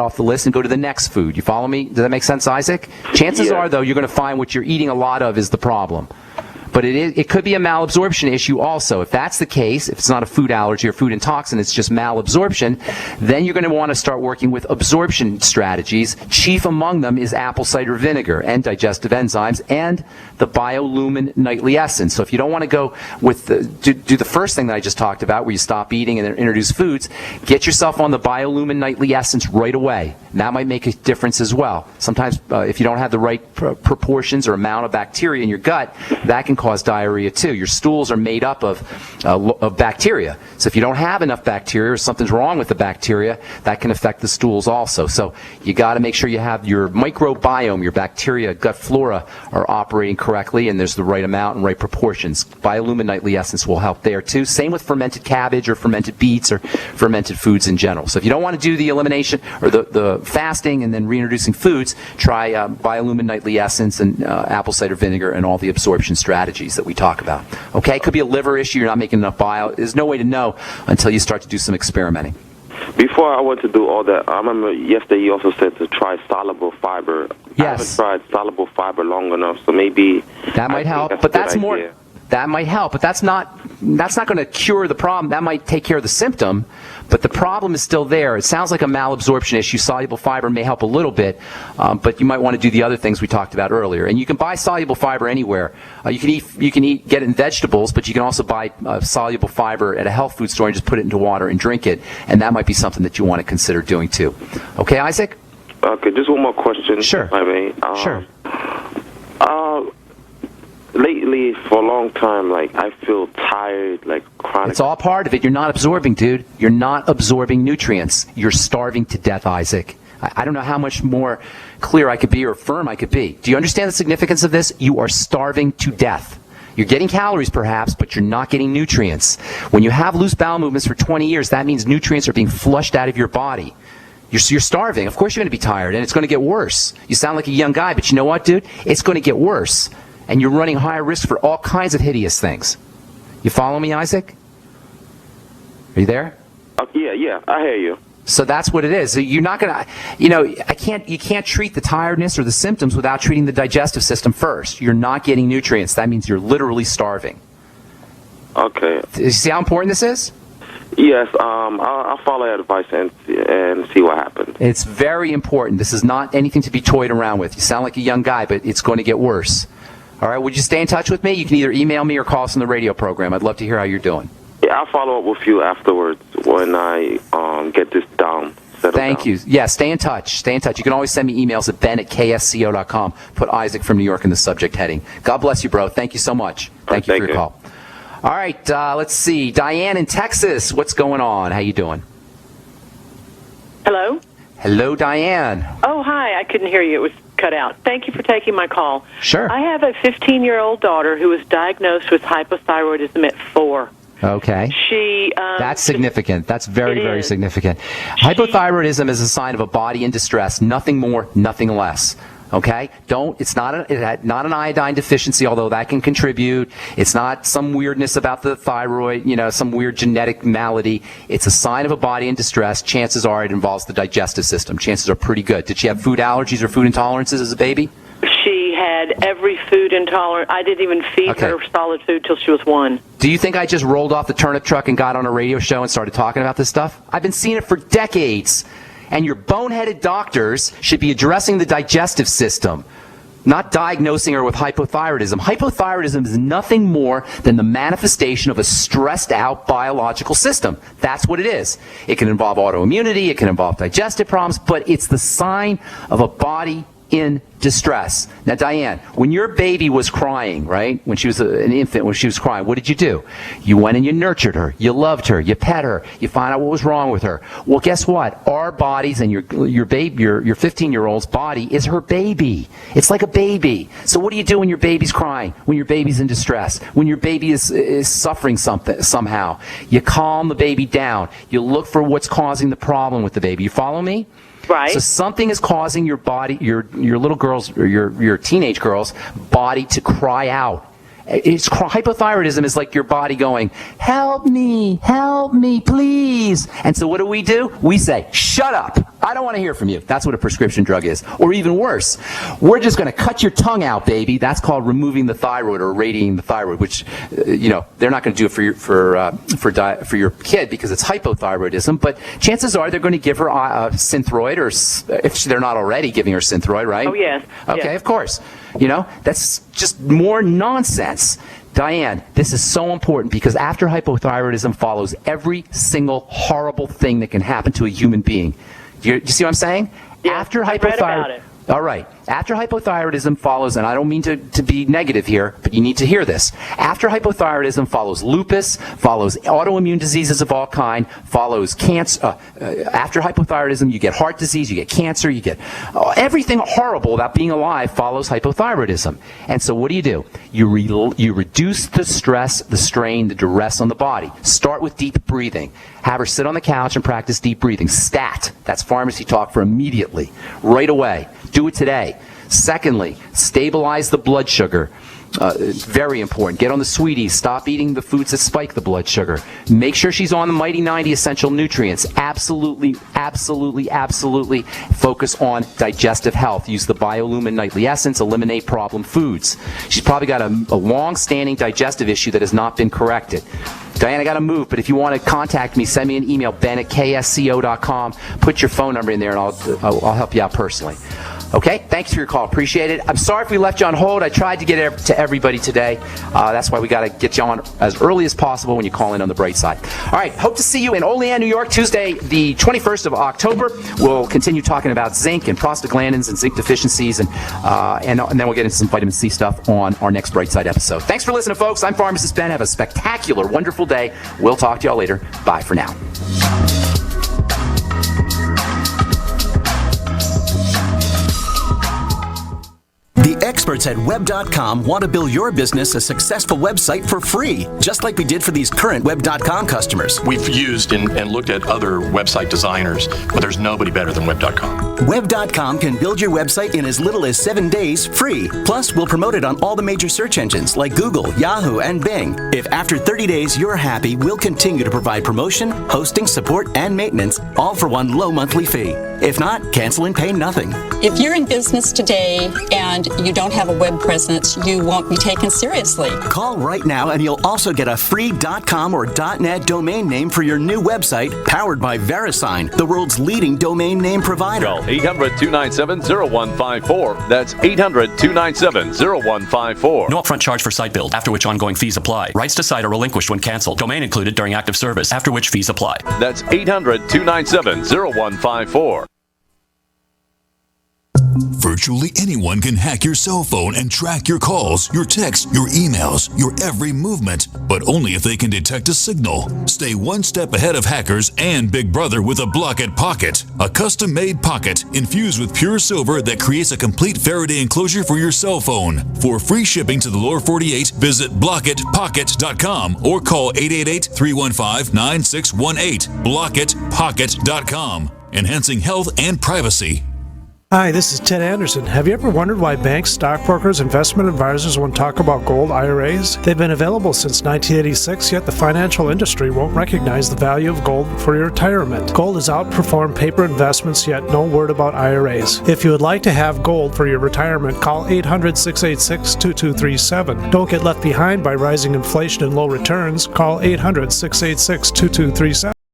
off the list and go to the next food. You follow me? Does that make sense, Isaac? Chances are, though, you're going to find what you're eating a lot of is the problem. But it could be a malabsorption issue also. If that's the case, if it's not a food allergy or food intoxin, it's just malabsorption, then you're going to want to start working with absorption strategies. Chief among them is apple cider vinegar and digestive enzymes and the Biolumin Nightly Essence. So if you don't want to go with do the first thing that I just talked about, where you stop eating and then introduce foods, get yourself on the Biolumin Nightly Essence right away. And that might make a difference as well. Sometimes if you don't have the right proportions or amount of bacteria in your gut, that can cause diarrhea too. Your stools are made up of bacteria. So if you don't have enough bacteria or something's wrong with the bacteria, that can affect the stools also. So you got to make sure you have your microbiome, your bacteria, gut flora are operating correctly and there's the right amount and right proportions. Biolumin Nightly Essence will help there too. Same with fermented cabbage or fermented beets or fermented foods in general. So if you don't want to do the elimination or the fasting and then reintroducing foods, try Biolumin Nightly Essence and apple cider vinegar and all the absorption strategies that we talk about. Okay, it could be a liver issue, you're not making enough bile. There's no way to know until you start to do some experimenting. Before I went to do all that, I remember yesterday you also said to try soluble fiber. Yes. I haven't tried soluble fiber long enough, so maybe that might help, but that's more. That might help, but that's not going to cure the problem. That might take care of the symptom, but the problem is still there. It sounds like a malabsorption issue. Soluble fiber may help a little bit, but you might want to do the other things we talked about earlier. And you can buy soluble fiber anywhere. You can get it in vegetables, but you can also buy soluble fiber at a health food store and just put it into water and drink it. And that might be something that you want to consider doing too. Okay, Isaac? Okay, just one more question. Sure. If I may. Sure. Lately, for a long time, I feel tired, chronic. It's all part of it. You're not absorbing, dude. You're not absorbing nutrients. You're starving to death, Isaac. I don't know how much more clear I could be or firm I could be. Do you understand the significance of this? You are starving to death. You're getting calories, perhaps, but you're not getting nutrients. When you have loose bowel movements for 20 years, that means nutrients are being flushed out of your body. You're starving. Of course you're going to be tired, and it's going to get worse. You sound like a young guy, but you know what, dude? It's going to get worse. And you're running higher risk for all kinds of hideous things. You follow me, Isaac? Are you there? Yeah, I hear you. So that's what it is. You're not going to, you can't treat the tiredness or the symptoms without treating the digestive system first. You're not getting nutrients. That means you're literally starving. Okay. You see how important this is? Yes, I'll follow that advice and see what happens. It's very important. This is not anything to be toyed around with. You sound like a young guy, but it's going to get worse. All right, would you stay in touch with me? You can either email me or call us on the radio program. I'd love to hear how you're doing. Yeah, I'll follow up with you afterwards when I get this down. Thank you. Yeah, stay in touch. Stay in touch. You can always send me emails at ben@ksco.com. Put Isaac from New York in the subject heading. God bless you, bro. Thank you so much. Thank you for your call. All right, let's see. Diane in Texas, what's going on? How you doing? Hello? Hello, Diane. Oh, hi. I couldn't hear you. It was cut out. Thank you for taking my call. Sure. I have a 15-year-old daughter who was diagnosed with hypothyroidism at 4. Okay. That's significant. That's very, very significant. Hypothyroidism is a sign of a body in distress. Nothing more, nothing less. Okay? It's not an iodine deficiency, although that can contribute. It's not some weirdness about the thyroid, some weird genetic malady. It's a sign of a body in distress. Chances are it involves the digestive system. Chances are pretty good. Did she have food allergies or food intolerances as a baby? She had every food intolerant. I didn't even feed her solid food till she was 1. Do you think I just rolled off the turnip truck and got on a radio show and started talking about this stuff? I've been seeing it for decades. And your boneheaded doctors should be addressing the digestive system, not diagnosing her with hypothyroidism. Hypothyroidism is nothing more than the manifestation of a stressed out biological system. That's what it is. It can involve autoimmunity, it can involve digestive problems, but it's the sign of a body in distress. Now, Diane, when your baby was crying, right, when she was an infant, when she was crying, what did you do? You went and you nurtured her. You loved her. You pet her. You find out what was wrong with her. Well, guess what? Our bodies and your 15-year-old's body is her baby. It's like a baby. So what do you do when your baby's crying? When your baby's in distress? When your baby is suffering something somehow? You calm the baby down. You look for what's causing the problem with the baby. You follow me? Right. So something is causing your body, your little girl's, or your teenage girl's body to cry out. Hypothyroidism is like your body going, help me, please. And so what do? We say, shut up. I don't want to hear from you. That's what a prescription drug is. Or even worse, we're just going to cut your tongue out, baby. That's called removing the thyroid or irradiating the thyroid, which, they're not going to do it for your kid because it's hypothyroidism. But chances are they're going to give her Synthroid, or if they're not already giving her Synthroid, right? Oh, yes. Okay, yes. Of course. That's just more nonsense. Diane, this is so important because after hypothyroidism follows every single horrible thing that can happen to a human being. You see what I'm saying? Yeah, After I read about it. All right. After hypothyroidism follows, and I don't mean to be negative here, but you need to hear this. After hypothyroidism follows lupus, follows autoimmune diseases of all kind, follows cancer. After hypothyroidism, you get heart disease, you get cancer, you get everything horrible about being alive follows hypothyroidism. And so what do? You reduce the stress, the strain, the duress on the body. Start with deep breathing. Have her sit on the couch and practice deep breathing. STAT. That's pharmacy talk for immediately, right away. Do it today. Secondly, stabilize the blood sugar. Very important. Get on the sweeties. Stop eating the foods that spike the blood sugar. Make sure she's on the Mighty 90 essential nutrients. Absolutely, absolutely, absolutely focus on digestive health. Use the Biolumin Nightly Essence. Eliminate problem foods. She's probably got a long-standing digestive issue that has not been corrected. Diane, I got to move, but if you want to contact me, send me an email, ben@ksco.com. Put your phone number in there, and I'll help you out personally. Okay, thanks for your call. Appreciate it. I'm sorry if we left you on hold. I tried to get to everybody today. That's why we got to get you on as early as possible when you call in on the bright side. All right, hope to see you in Olean, New York, Tuesday, the 21st of October. We'll continue talking about zinc and prostaglandins and zinc deficiencies, and then we'll get into some vitamin C stuff on our next bright side episode. Thanks for listening, folks. I'm Pharmacist Ben. Have a spectacular, wonderful day. We'll talk to y'all later. Bye for now. The experts at Web.com want to build your business a successful website for free, just like we did for these current Web.com customers. We've used and looked at other website designers, but there's nobody better than Web.com. Web.com can build your website in as little as 7 days free. Plus, we'll promote it on all the major search engines like Google, Yahoo, and Bing. If after 30 days you're happy, we'll continue to provide promotion, hosting, support, and maintenance, all for one low monthly fee. If not, cancel and pay nothing. If you're in business today and you don't have a web presence, you won't be taken seriously. Call right now and you'll also get a free .com or .net domain name for your new website, powered by VeriSign, the world's leading domain name provider. Call 800-297-0154. That's 800-297-0154. No upfront charge for site build, after which ongoing fees apply. Rights to site are relinquished when canceled. Domain included during active service, after which fees apply. That's 800-297-0154. Virtually anyone can hack your cell phone and track your calls, your texts, your emails, your every movement, but only if they can detect a signal. Stay one step ahead of hackers and Big Brother with a Block-It Pocket, a custom-made pocket infused with pure silver that creates a complete Faraday enclosure for your cell phone. For free shipping to the lower 48, visit blockitpocket.com or call 888-315-9618. blockitpocket.com, enhancing health and privacy. Hi, this is Ted Anderson. Have you ever wondered why banks, stockbrokers, investment advisors won't talk about gold IRAs? They've been available since 1986, yet the financial industry won't recognize the value of gold for your retirement. Gold has outperformed paper investments, yet no word about IRAs. If you would like to have gold for your retirement, call 800-686-2237. Don't get left behind by rising inflation and low returns. Call 800-686-2237.